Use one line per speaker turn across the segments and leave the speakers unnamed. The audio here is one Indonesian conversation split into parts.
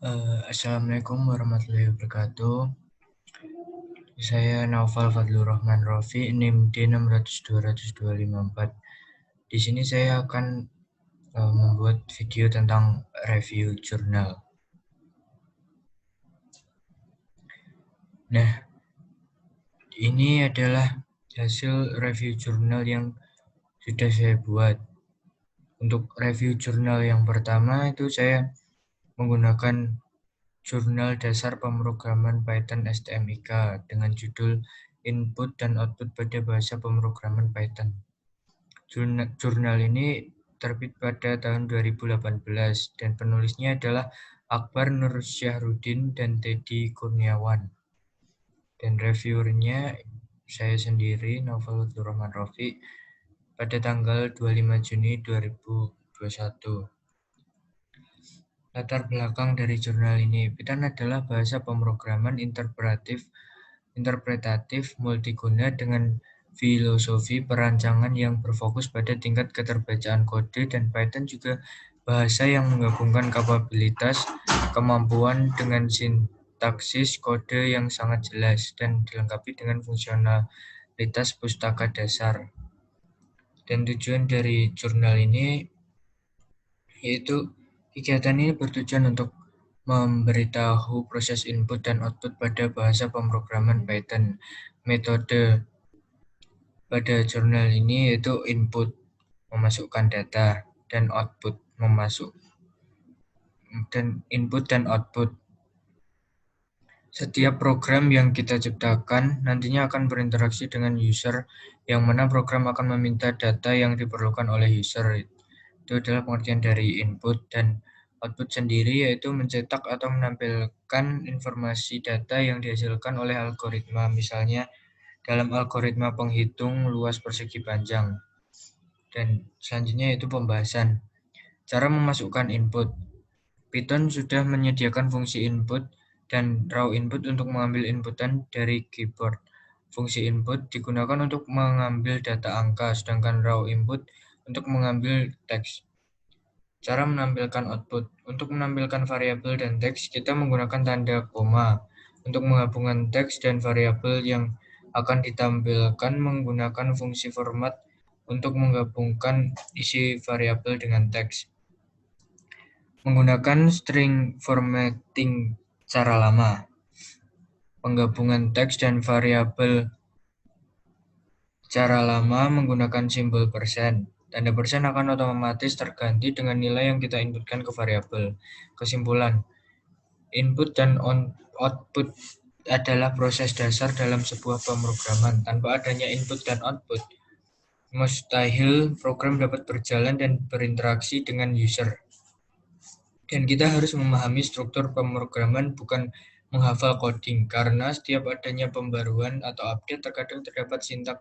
Assalamualaikum warahmatullahi wabarakatuh. Saya Naufal Fadlur Rahman Rofi, NIM D60025254. Di sini saya akan membuat video tentang review jurnal. Nah, ini adalah hasil review jurnal yang sudah saya buat. Untuk review jurnal yang pertama itu saya menggunakan Jurnal Dasar Pemrograman Python STMIK dengan judul Input dan Output pada Bahasa Pemrograman Python. Jurnal ini terbit pada tahun 2018 dan penulisnya adalah Akbar Nur Syahrudin dan Teddy Kurniawan. Dan reviewernya saya sendiri, Naufal Rahman Rofi, pada tanggal 25 Juni 2021. Latar belakang dari jurnal ini, Python adalah bahasa pemrograman interpretatif multiguna dengan filosofi perancangan yang berfokus pada tingkat keterbacaan kode, dan Python juga bahasa yang menggabungkan kapabilitas kemampuan dengan sintaksis kode yang sangat jelas dan dilengkapi dengan fungsionalitas pustaka dasar. Dan tujuan dari jurnal ini yaitu kegiatan ini bertujuan untuk memberitahu proses input dan output pada bahasa pemrograman Python. Metode pada jurnal ini yaitu input, memasukkan data, dan output, input dan output. Setiap program yang kita ciptakan nantinya akan berinteraksi dengan user, yang mana program akan meminta data yang diperlukan oleh user. Itu adalah pengertian dari input, dan output sendiri yaitu mencetak atau menampilkan informasi data yang dihasilkan oleh algoritma, misalnya dalam algoritma penghitung luas persegi panjang. Dan selanjutnya yaitu pembahasan. Cara memasukkan input. Python sudah menyediakan fungsi input dan raw input untuk mengambil inputan dari keyboard. Fungsi input digunakan untuk mengambil data angka, sedangkan raw input untuk mengambil teks. Cara menampilkan output. Untuk menampilkan variabel dan teks, kita menggunakan tanda koma. Untuk menggabungkan teks dan variabel yang akan ditampilkan menggunakan fungsi format untuk menggabungkan isi variabel dengan teks. Menggunakan string formatting cara lama. Penggabungan teks dan variabel cara lama menggunakan simbol persen. Tanda persen akan otomatis terganti dengan nilai yang kita inputkan ke variabel. Kesimpulan, input dan output adalah proses dasar dalam sebuah pemrograman. Tanpa adanya input dan output, mustahil program dapat berjalan dan berinteraksi dengan user. Dan kita harus memahami struktur pemrograman, bukan menghafal coding, karena setiap adanya pembaruan atau update terkadang terdapat sintaks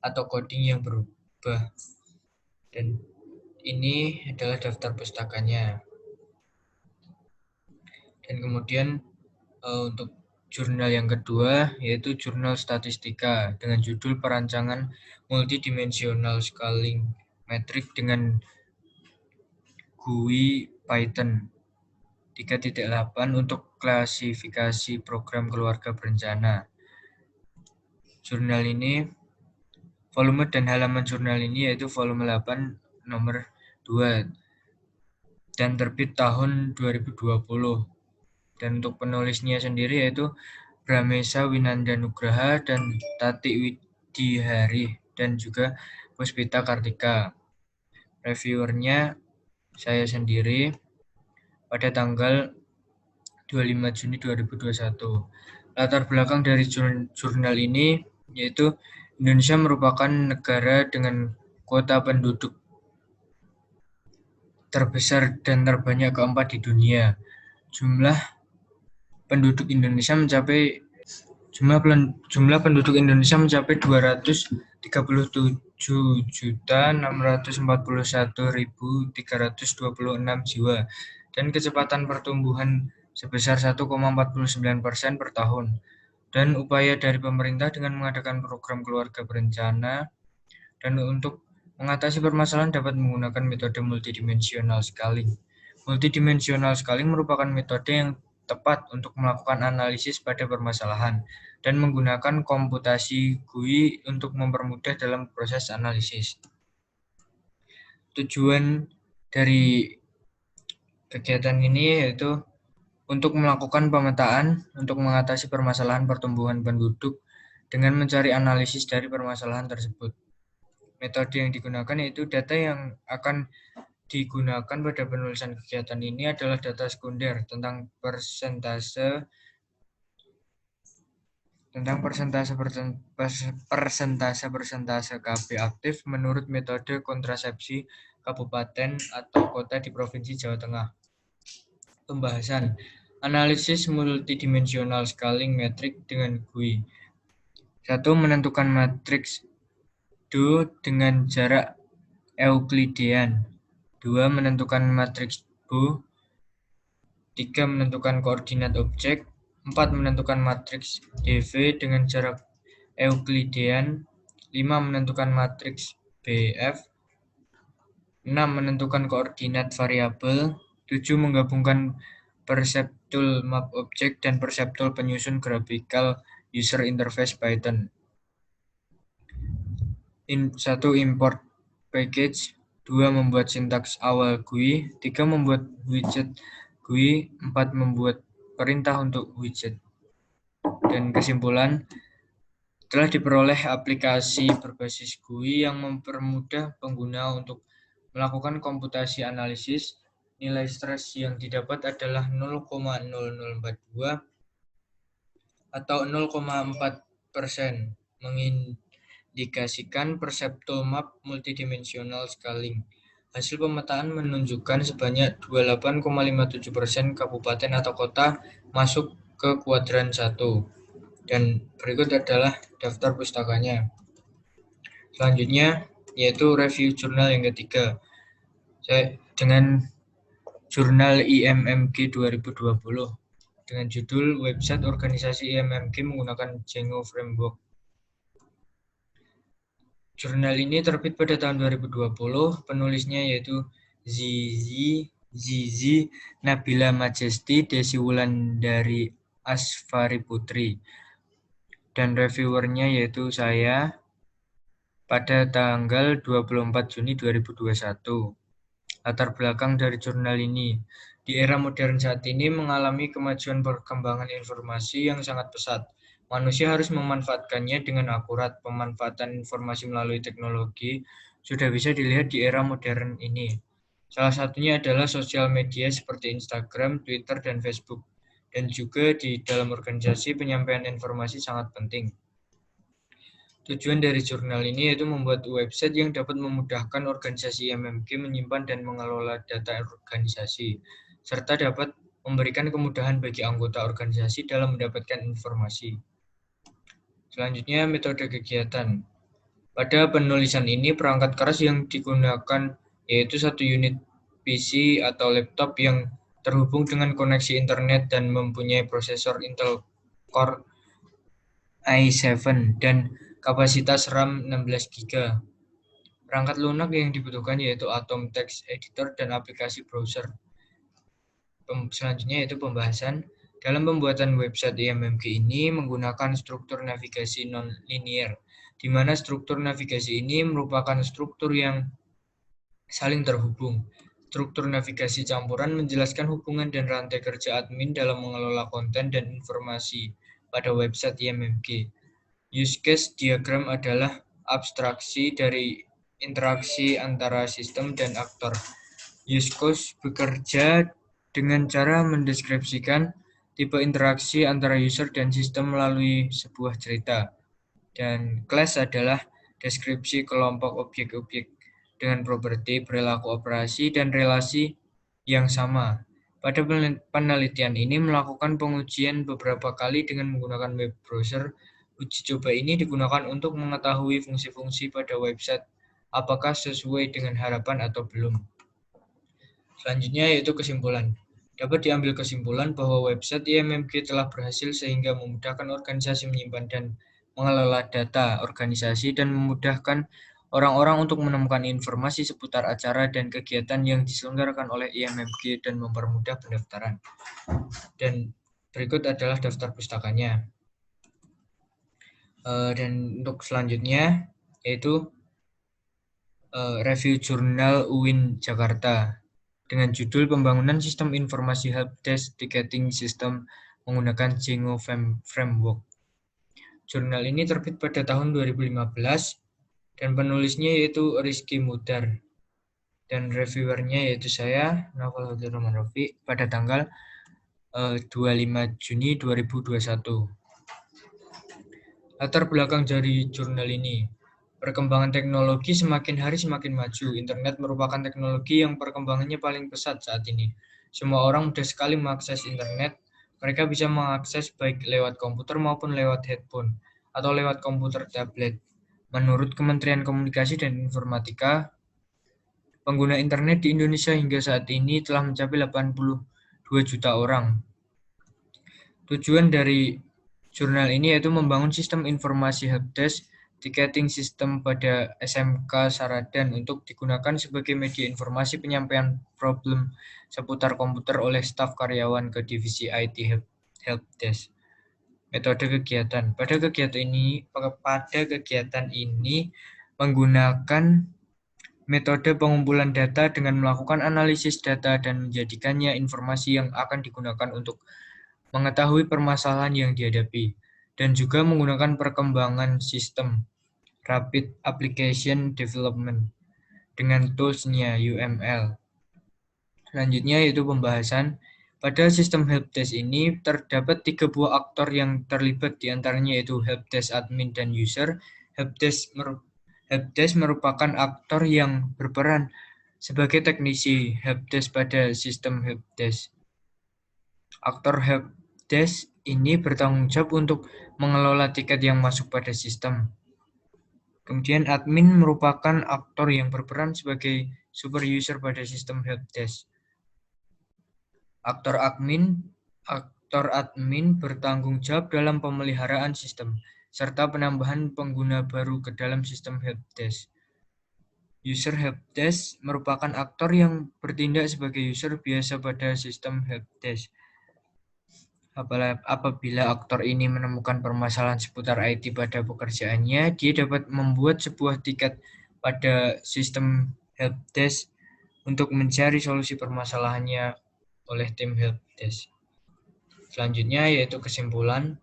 atau coding yang berubah. Dan ini adalah daftar pustakanya. Dan kemudian untuk jurnal yang kedua yaitu jurnal statistika dengan judul Perancangan Multidimensional Scaling Metric dengan GUI Python 3.8 untuk klasifikasi program keluarga berencana. Jurnal ini, volume dan halaman jurnal ini yaitu volume 8 nomor 2 dan terbit tahun 2020. Dan untuk penulisnya sendiri yaitu Bramesa Winanda Nugraha dan Tati Widihari dan juga Puspita Kartika. Reviewernya saya sendiri pada tanggal 25 Juni 2021. Latar belakang dari jurnal ini yaitu Indonesia merupakan negara dengan kuota penduduk terbesar dan terbanyak keempat di dunia. Jumlah penduduk Indonesia mencapai 247.641.326 jiwa dan kecepatan pertumbuhan sebesar 1,49% per tahun. Dan upaya dari pemerintah dengan mengadakan program keluarga berencana dan untuk mengatasi permasalahan dapat menggunakan metode multidimensional scaling. Multidimensional scaling merupakan metode yang tepat untuk melakukan analisis pada permasalahan dan menggunakan komputasi GUI untuk mempermudah dalam proses analisis. Tujuan dari kegiatan ini yaitu untuk melakukan pemetaan untuk mengatasi permasalahan pertumbuhan penduduk dengan mencari analisis dari permasalahan tersebut. Metode yang digunakan yaitu data yang akan digunakan pada penulisan kegiatan ini adalah data sekunder tentang persentase KB aktif menurut metode kontrasepsi kabupaten atau kota di Provinsi Jawa Tengah. Pembahasan analisis multidimensional scaling metrik dengan GUI. 1. Menentukan matriks Do dengan jarak Euklidean. 2. Menentukan matriks Bo. 3. Menentukan koordinat objek. 4. Menentukan matriks DV dengan jarak Euklidean. 5. Menentukan matriks BF. 6. Menentukan koordinat variabel. 7. Menggabungkan perceptual map object dan perceptual penyusun graphical user interface Python. 1. Import package. 2. Membuat sintaks awal GUI. 3. Membuat widget GUI. 4. Membuat perintah untuk widget. Dan kesimpulan, telah diperoleh aplikasi berbasis GUI yang mempermudah pengguna untuk melakukan komputasi analisis. Nilai stres yang didapat adalah 0,0042 atau 0,4%, mengindikasikan perceptual map multidimensional scaling. Hasil pemetaan menunjukkan sebanyak 28,57% kabupaten atau kota masuk ke kuadran 1. Dan berikut adalah daftar pustakanya. Selanjutnya yaitu review jurnal yang ketiga. Dengan jurnal IMMG 2020 dengan judul Website Organisasi IMMG menggunakan Django Framework. Jurnal ini terbit pada tahun 2020, penulisnya yaitu Zizi Nabila Majesti Desi Wulandari Asfari Putri, dan reviewernya yaitu saya pada tanggal 24 Juni 2021. Latar belakang dari jurnal ini. Di era modern saat ini mengalami kemajuan perkembangan informasi yang sangat pesat. Manusia harus memanfaatkannya dengan akurat. Pemanfaatan informasi melalui teknologi sudah bisa dilihat di era modern ini. Salah satunya adalah sosial media seperti Instagram, Twitter, dan Facebook. Dan juga di dalam organisasi penyampaian informasi sangat penting. Tujuan dari jurnal ini yaitu membuat website yang dapat memudahkan organisasi IMMG menyimpan dan mengelola data organisasi, serta dapat memberikan kemudahan bagi anggota organisasi dalam mendapatkan informasi. Selanjutnya, metode kegiatan. Pada penulisan ini, perangkat keras yang digunakan yaitu satu unit PC atau laptop yang terhubung dengan koneksi internet dan mempunyai prosesor Intel Core i7 dan kapasitas RAM 16 GB. Perangkat lunak yang dibutuhkan yaitu Atom Text Editor dan aplikasi browser. Selanjutnya yaitu pembahasan. Dalam pembuatan website IMMG ini menggunakan struktur navigasi non-linear, di mana struktur navigasi ini merupakan struktur yang saling terhubung. Struktur navigasi campuran menjelaskan hubungan dan rantai kerja admin dalam mengelola konten dan informasi pada website IMMG. Use case diagram adalah abstraksi dari interaksi antara sistem dan aktor. Use case bekerja dengan cara mendeskripsikan tipe interaksi antara user dan sistem melalui sebuah cerita. Dan class adalah deskripsi kelompok objek-objek dengan properti, perilaku operasi, dan relasi yang sama. Pada penelitian ini melakukan pengujian beberapa kali dengan menggunakan web browser. Uji coba ini digunakan untuk mengetahui fungsi-fungsi pada website apakah sesuai dengan harapan atau belum. Selanjutnya yaitu kesimpulan. Dapat diambil kesimpulan bahwa website IMMG telah berhasil sehingga memudahkan organisasi menyimpan dan mengelola data organisasi dan memudahkan orang-orang untuk menemukan informasi seputar acara dan kegiatan yang diselenggarakan oleh IMMG dan mempermudah pendaftaran. Dan berikut adalah daftar pustakanya. Dan untuk selanjutnya yaitu review jurnal UIN Jakarta dengan judul Pembangunan Sistem Informasi Helpdesk Ticketing System menggunakan Django Framework. Jurnal ini terbit pada tahun 2015 dan penulisnya yaitu Rizky Mudar dan reviewernya yaitu saya, Naufal Hadi Rahman Rafi, pada tanggal 25 Juni 2021. Latar belakang dari jurnal ini. Perkembangan teknologi semakin hari semakin maju. Internet merupakan teknologi yang perkembangannya paling pesat saat ini. Semua orang mudah sekali mengakses internet. Mereka bisa mengakses baik lewat komputer maupun lewat handphone atau lewat komputer tablet. Menurut Kementerian Komunikasi dan Informatika, pengguna internet di Indonesia hingga saat ini telah mencapai 82 juta orang. Tujuan dari jurnal ini yaitu membangun sistem informasi helpdesk ticketing system pada SMK Saradan untuk digunakan sebagai media informasi penyampaian problem seputar komputer oleh staf karyawan ke divisi IT helpdesk. Metode kegiatan. Pada kegiatan ini menggunakan metode pengumpulan data dengan melakukan analisis data dan menjadikannya informasi yang akan digunakan untuk mengetahui permasalahan yang dihadapi, dan juga menggunakan perkembangan sistem Rapid Application Development dengan tools-nya UML. Selanjutnya yaitu pembahasan. Pada sistem helpdesk ini terdapat 3 buah aktor yang terlibat, diantaranya yaitu helpdesk admin dan user. Helpdesk merupakan aktor yang berperan sebagai teknisi helpdesk pada sistem helpdesk. Aktor helpdesk ini bertanggung jawab untuk mengelola tiket yang masuk pada sistem. Kemudian admin merupakan aktor yang berperan sebagai super user pada sistem helpdesk. Aktor admin bertanggung jawab dalam pemeliharaan sistem serta penambahan pengguna baru ke dalam sistem helpdesk. User helpdesk merupakan aktor yang bertindak sebagai user biasa pada sistem helpdesk. Apabila aktor ini menemukan permasalahan seputar IT pada pekerjaannya, dia dapat membuat sebuah tiket pada sistem helpdesk untuk mencari solusi permasalahannya oleh tim helpdesk. Selanjutnya yaitu kesimpulan.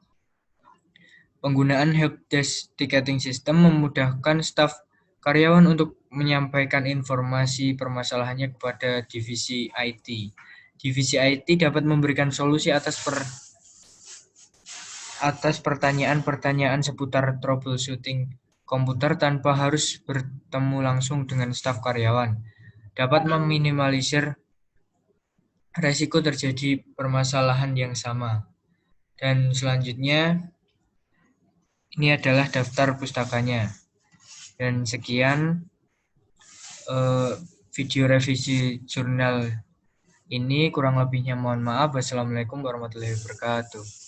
Penggunaan helpdesk ticketing system memudahkan staf karyawan untuk menyampaikan informasi permasalahannya kepada divisi IT. Divisi IT dapat memberikan solusi atas pertanyaan-pertanyaan seputar troubleshooting komputer tanpa harus bertemu langsung dengan staf karyawan. Dapat meminimalisir resiko terjadi permasalahan yang sama. Dan selanjutnya, ini adalah daftar pustakanya. Dan sekian video revisi jurnal ini, kurang lebihnya mohon maaf. Wassalamualaikum warahmatullahi wabarakatuh.